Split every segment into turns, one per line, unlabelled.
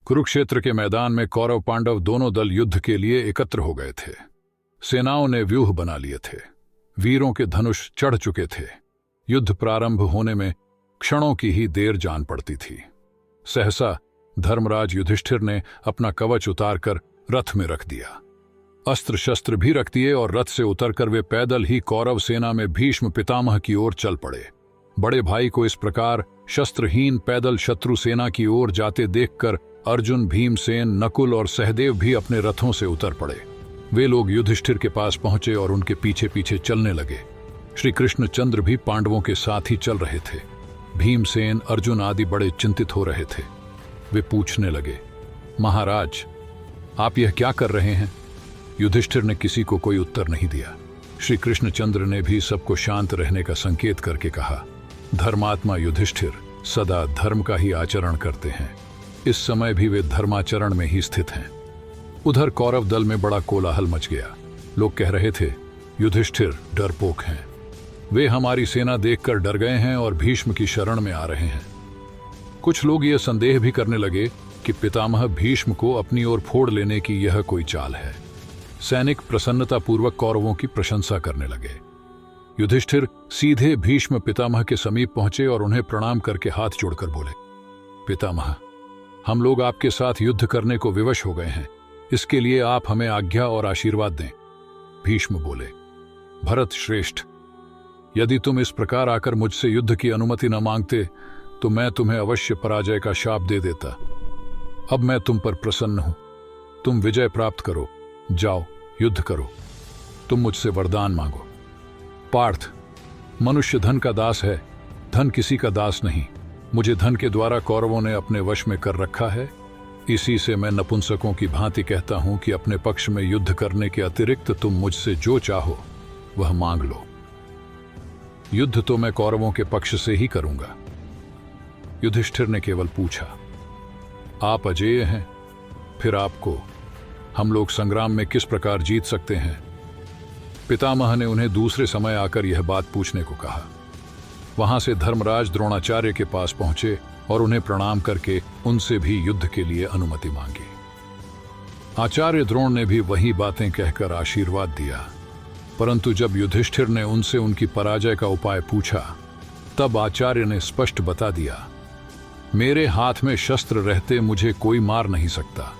कुरुक्षेत्र के मैदान में कौरव पांडव दोनों दल युद्ध के लिए एकत्र हो गए थे। सेनाओं ने व्यूह बना लिए थे। वीरों के धनुष चढ़ चुके थे। युद्ध प्रारंभ होने में क्षणों की ही देर जान पड़ती थी। सहसा धर्मराज युधिष्ठिर ने अपना कवच उतारकर रथ में रख दिया। अस्त्र शस्त्र भी रख दिए और रथ से उतरकर वे पैदल ही कौरव सेना में भीष्म पितामह की ओर चल पड़े। बड़े भाई को इस प्रकार शस्त्रहीन पैदल शत्रु सेना की ओर जाते देखकर अर्जुन, भीमसेन, नकुल और सहदेव भी अपने रथों से उतर पड़े। वे लोग युधिष्ठिर के पास पहुंचे और उनके पीछे पीछे चलने लगे। श्री कृष्णचंद्र भी पांडवों के साथ ही चल रहे थे। भीमसेन, अर्जुन आदि बड़े चिंतित हो रहे थे। वे पूछने लगे, महाराज, आप यह क्या कर रहे हैं? युधिष्ठिर ने किसी को कोई उत्तर नहीं दिया। श्री कृष्णचंद्र ने भी सबको शांत रहने का संकेत करके कहा, धर्मात्मा युधिष्ठिर सदा धर्म का ही आचरण करते हैं। इस समय भी वे धर्माचरण में ही स्थित हैं। उधर कौरव दल में बड़ा कोलाहल मच गया। लोग कह रहे थे, युधिष्ठिर डरपोक हैं। वे हमारी सेना देखकर डर गए हैं और भीष्म की शरण में आ रहे हैं। कुछ लोग यह संदेह भी करने लगे कि पितामह भीष्म को अपनी ओर फोड़ लेने की यह कोई चाल है। सैनिक प्रसन्नतापूर्वक कौरवों की प्रशंसा करने लगे। युधिष्ठिर सीधे भीष्म पितामह के समीप पहुंचे और उन्हें प्रणाम करके हाथ जोड़कर बोले, पितामह, हम लोग आपके साथ युद्ध करने को विवश हो गए हैं। इसके लिए आप हमें आज्ञा और आशीर्वाद दें। भीष्म बोले, भरत श्रेष्ठ, यदि तुम इस प्रकार आकर मुझसे युद्ध की अनुमति न मांगते तो मैं तुम्हें अवश्य पराजय का शाप दे देता। अब मैं तुम पर प्रसन्न हूं। तुम विजय प्राप्त करो, जाओ युद्ध करो। तुम मुझसे वरदान मांगो। पार्थ, मनुष्य धन का दास है, धन किसी का दास नहीं। मुझे धन के द्वारा कौरवों ने अपने वश में कर रखा है। इसी से मैं नपुंसकों की भांति कहता हूं कि अपने पक्ष में युद्ध करने के अतिरिक्त तुम मुझसे जो चाहो वह मांग लो। युद्ध तो मैं कौरवों के पक्ष से ही करूंगा। युधिष्ठिर ने केवल पूछा, आप अजेय हैं, फिर आपको हम लोग संग्राम में किस प्रकार जीत सकते हैं? पितामह ने उन्हें दूसरे समय आकर यह बात पूछने को कहा। वहां से धर्मराज द्रोणाचार्य के पास पहुंचे और उन्हें प्रणाम करके उनसे भी युद्ध के लिए अनुमति मांगी। आचार्य द्रोण ने भी वही बातें कहकर आशीर्वाद दिया, परंतु जब युधिष्ठिर ने उनसे उनकी पराजय का उपाय पूछा तब आचार्य ने स्पष्ट बता दिया, मेरे हाथ में शस्त्र रहते मुझे कोई मार नहीं सकता,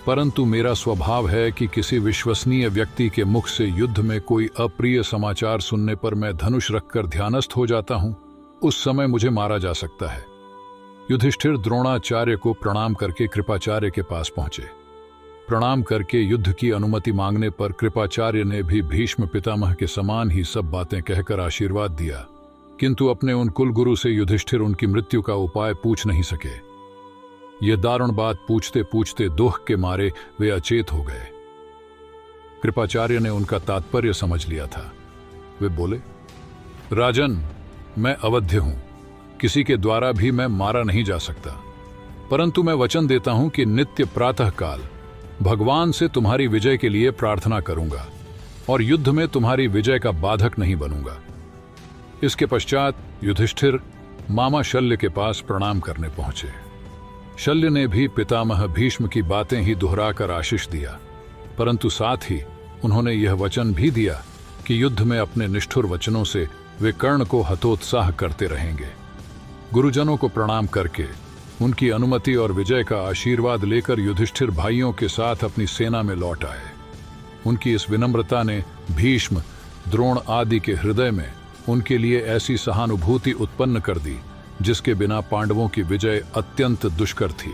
परंतु मेरा स्वभाव है कि किसी विश्वसनीय व्यक्ति के मुख से युद्ध में कोई अप्रिय समाचार सुनने पर मैं धनुष रखकर ध्यानस्थ हो जाता हूं। उस समय मुझे मारा जा सकता है। युधिष्ठिर द्रोणाचार्य को प्रणाम करके कृपाचार्य के पास पहुंचे। प्रणाम करके युद्ध की अनुमति मांगने पर कृपाचार्य ने भी भीष्म पितामह के समान ही सब बातें कहकर आशीर्वाद दिया, किंतु अपने उन कुलगुरु से युधिष्ठिर उनकी मृत्यु का उपाय पूछ नहीं सके। यह दारुण बात पूछते पूछते दोह के मारे वे अचेत हो गए। कृपाचार्य ने उनका तात्पर्य समझ लिया था। वे बोले, राजन, मैं अवध्य हूं, किसी के द्वारा भी मैं मारा नहीं जा सकता, परंतु मैं वचन देता हूं कि नित्य प्रातः काल भगवान से तुम्हारी विजय के लिए प्रार्थना करूंगा और युद्ध में तुम्हारी विजय का बाधक नहीं बनूंगा। इसके पश्चात युधिष्ठिर मामा शल्य के पास प्रणाम करने पहुंचे। शल्य ने भी पितामह भीष्म की बातें ही दोहराकर आशीष दिया, परंतु साथ ही उन्होंने यह वचन भी दिया कि युद्ध में अपने निष्ठुर वचनों से वे कर्ण को हतोत्साह करते रहेंगे। गुरुजनों को प्रणाम करके उनकी अनुमति और विजय का आशीर्वाद लेकर युधिष्ठिर भाइयों के साथ अपनी सेना में लौट आए। उनकी इस विनम्रता ने भीष्म, द्रोण आदि के हृदय में उनके लिए ऐसी सहानुभूति उत्पन्न कर दी जिसके बिना पांडवों की विजय अत्यंत दुष्कर थी।